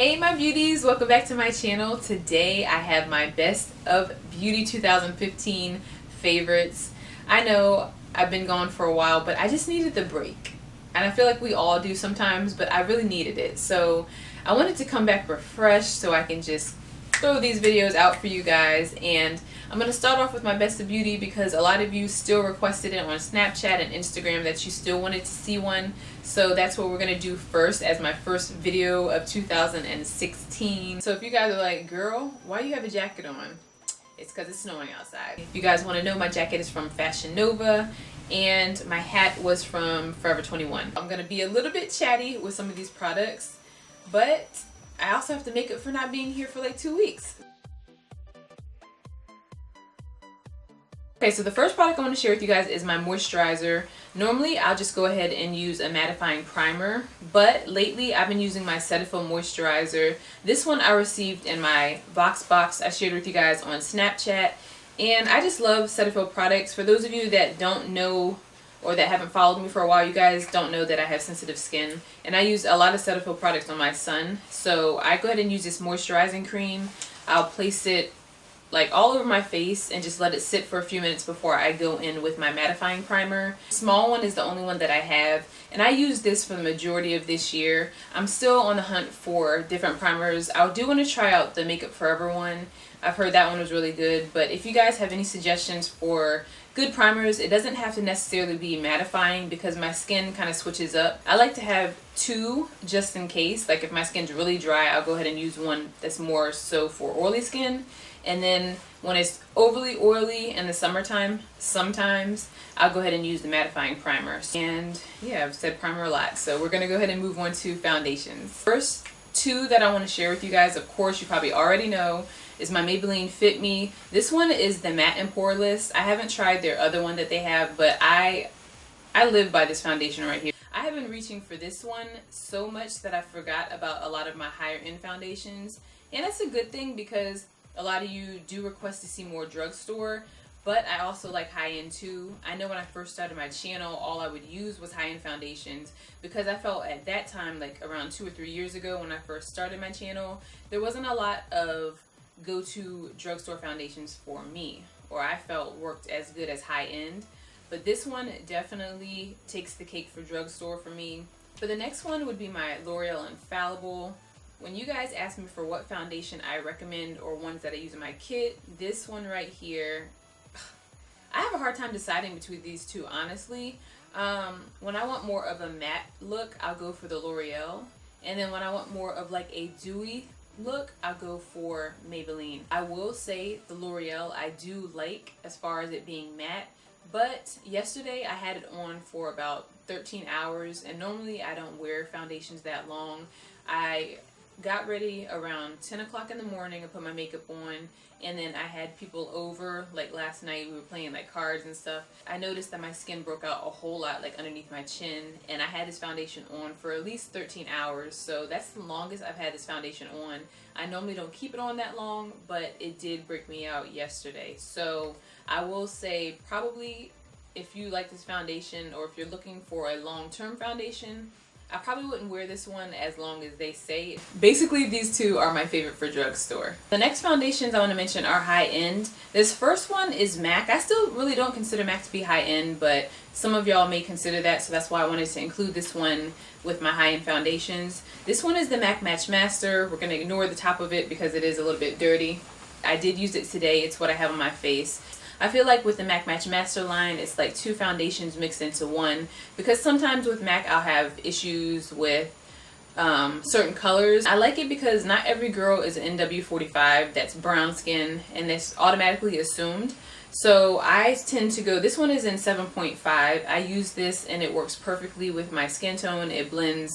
Hey my beauties, welcome back to my channel. Today I have my best of beauty 2015 favorites. I know I've been gone for a while, but I just needed the break. And I feel like we all do sometimes, but I really needed it. So I wanted to come back refreshed so I can just throw these videos out for you guys. And I'm going to start off with my best of beauty because a lot of you still requested it on Snapchat and Instagram that you still wanted to see one. So that's what we're going to do first as my first video of 2016. So if you guys are like, girl, why do you have a jacket on? It's because it's snowing outside. If you guys want to know, my jacket is from Fashion Nova and my hat was from Forever 21. I'm going to be a little bit chatty with some of these products, but I also have to make up for not being here for like 2 weeks. Okay, so the first product I want to share with you guys is my moisturizer. Normally, I'll just go ahead and use a mattifying primer, but lately I've been using my Cetaphil moisturizer. This one I received in my box I shared with you guys on Snapchat, and I just love Cetaphil products. For those of you that don't know or that haven't followed me for a while, you guys don't know that I have sensitive skin, and I use a lot of Cetaphil products on my son. So I go ahead and use this moisturizing cream. I'll place it like all over my face and just let it sit for a few minutes before I go in with my mattifying primer. The small one is the only one that I have, and I used this for the majority of this year. I'm still on the hunt for different primers. I do want to try out the Makeup Forever one. I've heard that one was really good, but if you guys have any suggestions for good primers, it doesn't have to necessarily be mattifying because my skin kind of switches up. I like to have two just in case. Like if my skin's really dry, I'll go ahead and use one that's more so for oily skin. And then when it's overly oily in the summertime, sometimes I'll go ahead and use the mattifying primer. And yeah, I've said primer a lot, so we're going to go ahead and move on to foundations. First two that I want to share with you guys, of course you probably already know, is my Maybelline Fit Me. This one is the matte and poreless. I haven't tried their other one that they have, but I live by this foundation right here. I have been reaching for this one so much that I forgot about a lot of my higher end foundations, and that's a good thing because a lot of you do request to see more drugstore, but I also like high-end too. I know when I first started my channel, all I would use was high-end foundations because I felt at that time, like around 2 or 3 years ago when I first started my channel, there wasn't a lot of go-to drugstore foundations for me, or I felt worked as good as high-end. But this one definitely takes the cake for drugstore for me. But the next one would be my L'Oreal Infallible. When you guys ask me for what foundation I recommend or ones that I use in my kit, this one right here, I have a hard time deciding between these two, honestly. When I want more of a matte look, I'll go for the L'Oreal. And then when I want more of like a dewy look, I'll go for Maybelline. I will say the L'Oreal I do like as far as it being matte, but yesterday I had it on for about 13 hours, and normally I don't wear foundations that long. I got ready around 10 o'clock in the morning and put my makeup on, and then I had people over. Like last night we were playing like cards and stuff. I noticed that my skin broke out a whole lot like underneath my chin, and I had this foundation on for at least 13 hours, so that's the longest I've had this foundation on. I normally don't keep it on that long, but it did break me out yesterday. So I will say probably if you like this foundation, or if you're looking for a long-term foundation, I probably wouldn't wear this one as long as they say. Basically, these two are my favorite for drugstore. The next foundations I want to mention are high-end. This first one is MAC. I still really don't consider MAC to be high-end, but some of y'all may consider that, so that's why I wanted to include this one with my high-end foundations. This one is the MAC Matchmaster. We're going to ignore the top of it because it is a little bit dirty. I did use it today. It's what I have on my face. I feel like with the MAC Matchmaster line, it's like two foundations mixed into one, because sometimes with MAC I'll have issues with certain colors. I like it because not every girl is an NW45 that's brown skin and that's automatically assumed. So I tend to go, this one is in 7.5. I use this and it works perfectly with my skin tone. It blends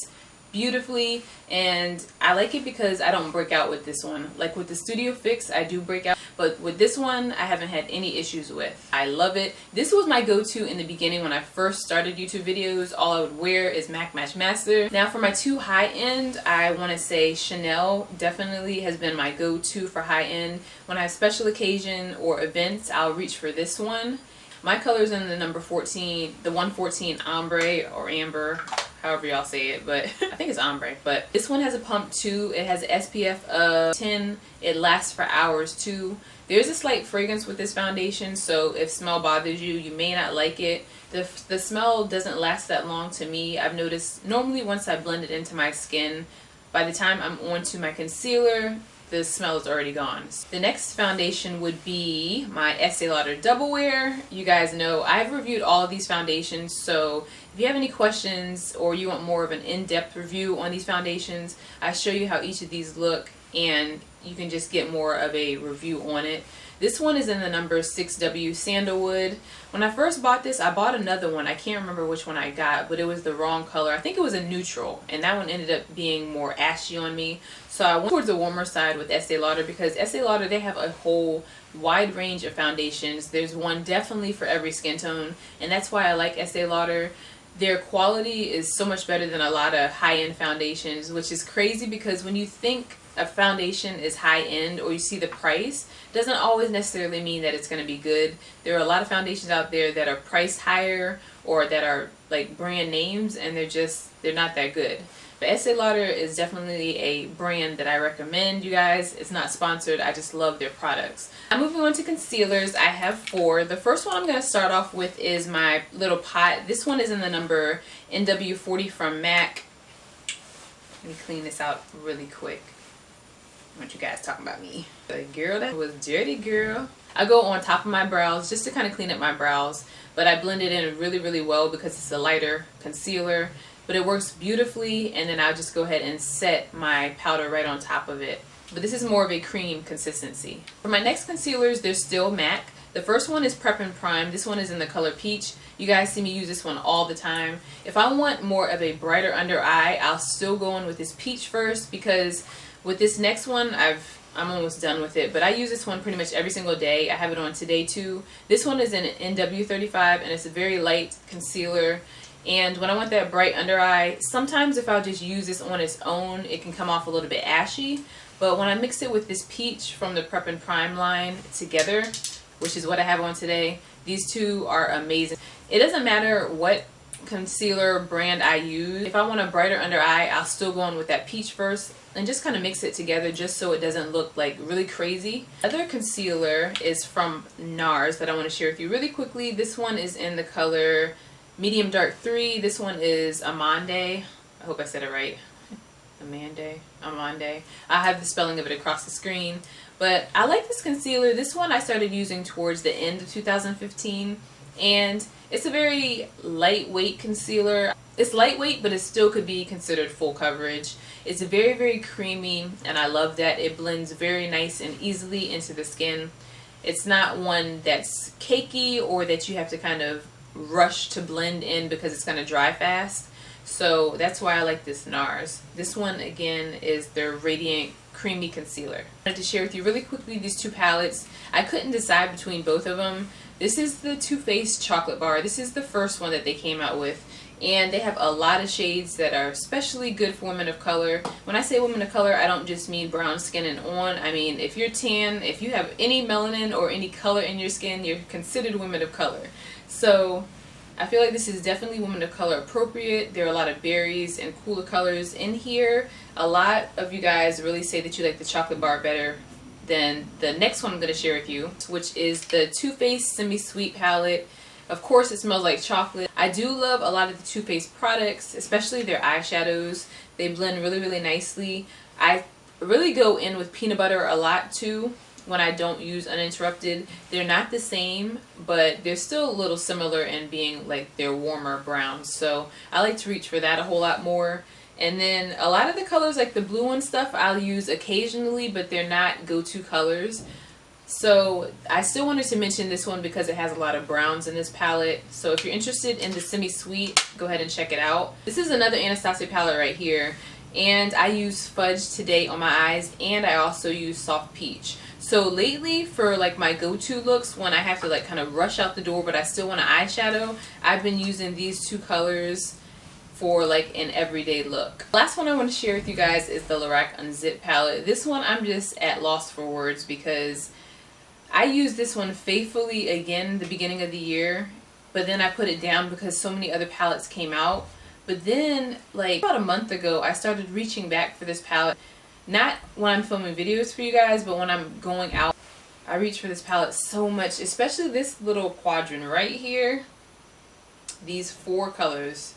beautifully, and I like it because I don't break out with this one. Like with the Studio Fix, I do break out, but with this one I haven't had any issues with. I love it. This was my go-to in the beginning when I first started YouTube videos. All I would wear is MAC Matchmaster. Now for my two high-end, I want to say Chanel definitely has been my go-to for high-end. When I have special occasion or events, I'll reach for this one. My color's in the number 14, the 114 ombre or amber, however y'all say it, but I think it's ombre. But this one has a pump too. It has an SPF of 10. It lasts for hours too. There's a slight fragrance with this foundation, so if smell bothers you, you may not like it. The smell doesn't last that long to me. I've noticed normally once I blend it into my skin, by the time I'm on to my concealer, the smell is already gone. The next foundation would be my Estee Lauder Double Wear. You guys know I've reviewed all of these foundations, so if you have any questions or you want more of an in-depth review on these foundations, I show you how each of these look and you can just get more of a review on it. This one is in the number 6W Sandalwood. When I first bought this, I bought another one. I can't remember which one I got, but it was the wrong color. I think it was a neutral, and that one ended up being more ashy on me. So I went towards the warmer side with Estee Lauder because Estee Lauder, they have a whole wide range of foundations. There's one definitely for every skin tone, and that's why I like Estee Lauder. Their quality is so much better than a lot of high-end foundations, which is crazy because when you think a foundation is high-end or you see the price, doesn't always necessarily mean that it's going to be good. There are a lot of foundations out there that are priced higher or that are like brand names, and they're not that good. But Estee Lauder is definitely a brand that I recommend, you guys. It's not sponsored. I just love their products. I'm moving on to concealers. I have 4. The first one I'm going to start off with is my little pot. This one is in the number NW40 from MAC. Let me clean this out really quick. I want you guys talking about me. Girl, that was dirty, girl. I go on top of my brows just to kind of clean up my brows, but I blend it in really, really well because it's a lighter concealer. But it works beautifully, and then I'll just go ahead and set my powder right on top of it. But this is more of a cream consistency. For my next concealers, they're still MAC. The first one is Prep and Prime. This one is in the color Peach. You guys see me use this one all the time. If I want more of a brighter under eye, I'll still go in with this Peach first, because with this next one, I'm almost done with it, but I use this one pretty much every single day. I have it on today too. This one is in NW35, and it's a very light concealer. And when I want that bright under eye, sometimes if I'll just use this on its own, it can come off a little bit ashy. But when I mix it with this Peach from the Prep and Prime line together, which is what I have on today, these two are amazing. It doesn't matter what concealer brand I use. If I want a brighter under eye, I'll still go in with that Peach first and just kind of mix it together just so it doesn't look like really crazy. Other concealer is from Nars that I want to share with you really quickly. This one is in the color Medium Dark 3. This one is Amande. I hope I said it right. Amande. I have the spelling of it across the screen. But I like this concealer. This one I started using towards the end of 2015. And it's a very lightweight concealer. It's lightweight, but it still could be considered full coverage. It's very, very creamy, and I love that. It blends very nice and easily into the skin. It's not one that's cakey or that you have to kind of rush to blend in because it's going to dry fast. So that's why I like this Nars. This one again is their Radiant Creamy Concealer. I wanted to share with you really quickly these two palettes. I couldn't decide between both of them. This is the Too Faced Chocolate Bar. This is the first one that they came out with. And they have a lot of shades that are especially good for women of color. When I say women of color, I don't just mean brown skin and on. I mean, if you're tan, if you have any melanin or any color in your skin, you're considered women of color. So I feel like this is definitely women of color appropriate. There are a lot of berries and cooler colors in here. A lot of you guys really say that you like the chocolate bar better than the next one I'm going to share with you, which is the Too Faced Semi-Sweet Palette. Of course, it smells like chocolate. I do love a lot of the Too Faced products, especially their eyeshadows. They blend really, really nicely. I really go in with peanut butter a lot too when I don't use Uninterrupted. They're not the same, but they're still a little similar in being like they're warmer browns. So I like to reach for that a whole lot more. And then a lot of the colors, like the blue and stuff, I'll use occasionally, but they're not go-to colors. So I still wanted to mention this one because it has a lot of browns in this palette. So if you're interested in the semi-sweet, go ahead and check it out. This is another Anastasia palette right here. And I use Fudge today on my eyes, and I also use Soft Peach. So lately, for like my go-to looks, when I have to like kind of rush out the door but I still want an eyeshadow, I've been using these two colors for like an everyday look. Last one I want to share with you guys is the Lorac Unzip palette. This one I'm just at loss for words because I used this one faithfully again the beginning of the year, but then I put it down because so many other palettes came out. But then, like about a month ago, I started reaching back for this palette. Not when I'm filming videos for you guys, but when I'm going out. I reach for this palette so much, especially this little quadrant right here. These 4 colors.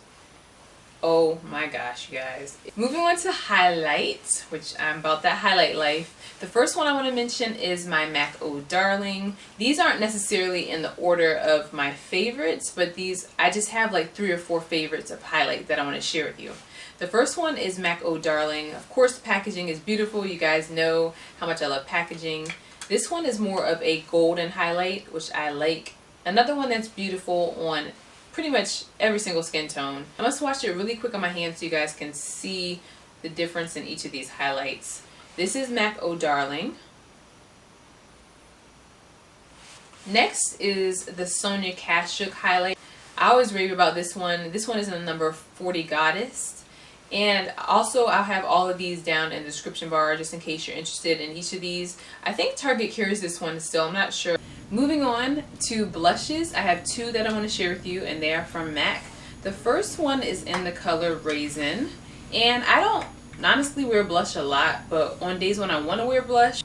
Oh my gosh, you guys. Moving on to highlights, which I'm about that highlight life. The first one I want to mention is my MAC Oh Darling. These aren't necessarily in the order of my favorites, but these, I just have like 3 or 4 favorites of highlight that I want to share with you. The first one is MAC Oh Darling. Of course, the packaging is beautiful. You guys know how much I love packaging. This one is more of a golden highlight, which I like. Another one that's beautiful on pretty much every single skin tone. I'm going to swatch it really quick on my hand so you guys can see the difference in each of these highlights. This is MAC Oh Darling. Next is the Sonia Kashuk highlight. I always rave about this one. This one is in the number 40 Goddess. And also I'll have all of these down in the description bar just in case you're interested in each of these. I think Target carries this one still, I'm not sure. Moving on to blushes, I have 2 that I want to share with you, and they are from MAC. The first one is in the color Raisin, and I don't honestly wear blush a lot, but on days when I want to wear blush,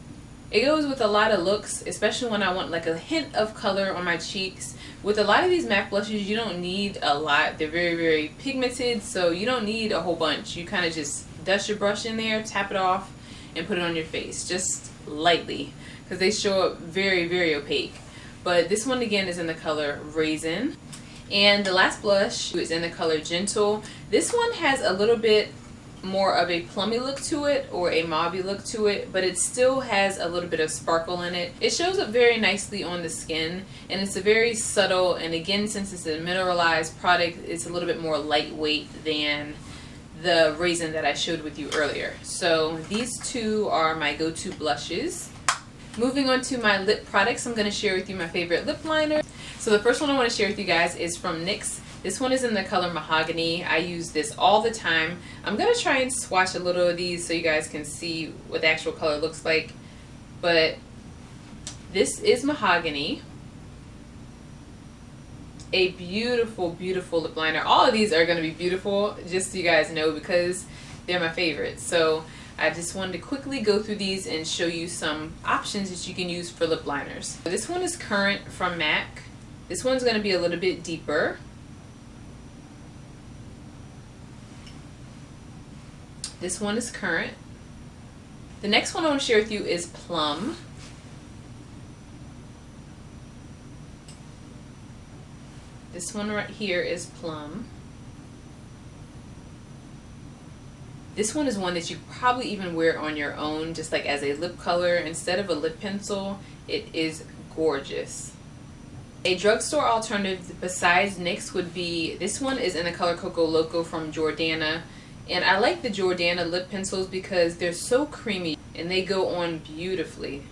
it goes with a lot of looks, especially when I want like a hint of color on my cheeks. With a lot of these MAC blushes, you don't need a lot. They're very, very pigmented, so you don't need a whole bunch. You kind of just dust your brush in there, tap it off, and put it on your face, just lightly, because they show up very, very opaque. But this one again is in the color Raisin. And the last blush is in the color Gentle. This one has a little bit more of a plummy look to it, or a mauvey look to it, but it still has a little bit of sparkle in it. It shows up very nicely on the skin, and it's a very subtle, and again, since it's a mineralized product, it's a little bit more lightweight than the Raisin that I showed with you earlier. So these 2 are my go-to blushes. Moving on to my lip products, I'm going to share with you my favorite lip liner. So the first one I want to share with you guys is from NYX. This one is in the color Mahogany. I use this all the time. I'm going to try and swatch a little of these so you guys can see what the actual color looks like. But this is Mahogany. A beautiful, beautiful lip liner. All of these are going to be beautiful, just so you guys know, because they're my favorites. So I just wanted to quickly go through these and show you some options that you can use for lip liners. This one is Current from MAC. This one's going to be a little bit deeper. This one is Current. The next one I want to share with you is Plum. This one right here is Plum. This one is one that you probably even wear on your own, just like as a lip color instead of a lip pencil. It is gorgeous. A drugstore alternative besides NYX would be, this one is in the color Coco Loco from Jordana. And I like the Jordana lip pencils because they're so creamy and they go on beautifully.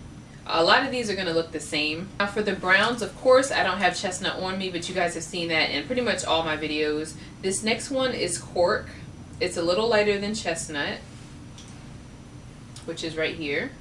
A lot of these are going to look the same. Now for the browns, of course, I don't have chestnut on me, but you guys have seen that in pretty much all my videos. This next one is Cork. It's a little lighter than chestnut, which is right here.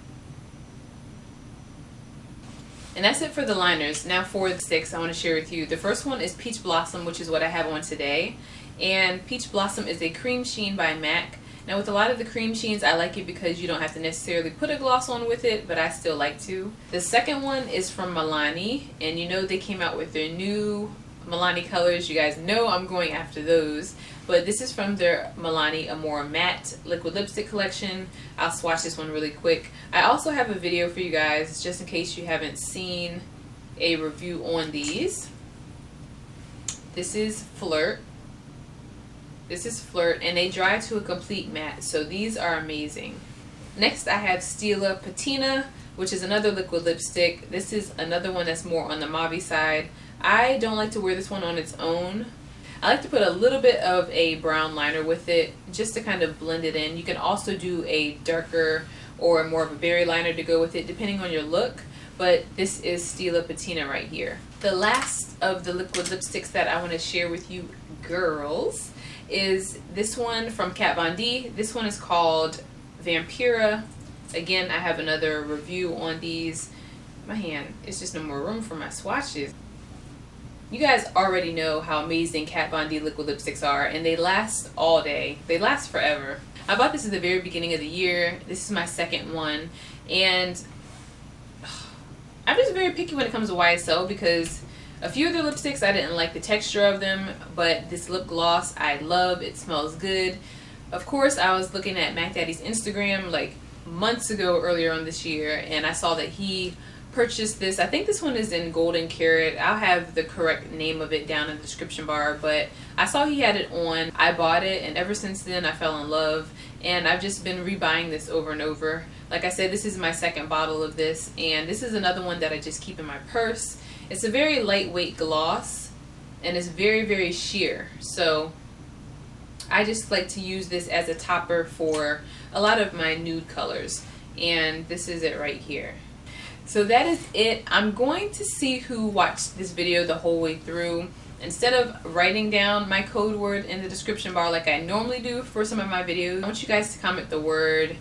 And that's it for the liners. Now for the sticks I want to share with you. The first one is Peach Blossom, which is what I have on today. And Peach Blossom is a cream sheen by MAC. Now with a lot of the cream sheens, I like it because you don't have to necessarily put a gloss on with it, but I still like to. The second one is from Milani, and you know they came out with their new Milani colors. You guys know I'm going after those. But this is from their Milani Amore Matte Liquid Lipstick Collection. I'll swatch this one really quick. I also have a video for you guys, just in case you haven't seen a review on these. This is Flirt. This is Flirt, and they dry to a complete matte, so these are amazing. Next I have Stila Patina, which is another liquid lipstick. This is another one that's more on the mauve side. I don't like to wear this one on its own. I like to put a little bit of a brown liner with it just to kind of blend it in. You can also do a darker or more of a berry liner to go with it depending on your look, but this is Stila Patina right here. The last of the liquid lipsticks that I want to share with you girls is this one from Kat Von D. This one is called Vampira. Again, I have another review on these. My hand, it's just no more room for my swatches. You guys already know how amazing Kat Von D liquid lipsticks are, and they last all day. They last forever. I bought this at the very beginning of the year. This is my second one, and I'm just very picky when it comes to YSL because a few of their lipsticks I didn't like the texture of them, but this lip gloss I love. It smells good. Of course, I was looking at Mac Daddy's Instagram like months ago earlier on this year, and I saw that he purchased this. I think this one is in Golden Carat. I'll have the correct name of it down in the description bar, but I saw he had it on. I bought it, and ever since then I fell in love, and I've just been rebuying this over and over. Like I said, this is my second bottle of this, and this is another one that I just keep in my purse. It's a very lightweight gloss, and it's very, very sheer, so I just like to use this as a topper for a lot of my nude colors, and this is it right here. So that is it. I'm going to see who watched this video the whole way through. Instead of writing down my code word in the description bar like I normally do for some of my videos, I want you guys to comment the word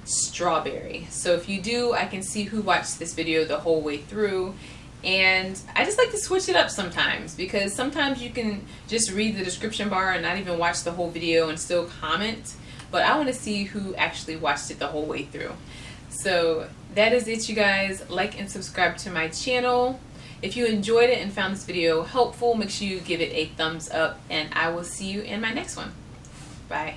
strawberry. So if you do, I can see who watched this video the whole way through. And I just like to switch it up sometimes, because sometimes you can just read the description bar and not even watch the whole video and still comment. But I want to see who actually watched it the whole way through. So that is it, you guys. Like and subscribe to my channel. If you enjoyed it and found this video helpful, make sure you give it a thumbs up, and I will see you in my next one. Bye.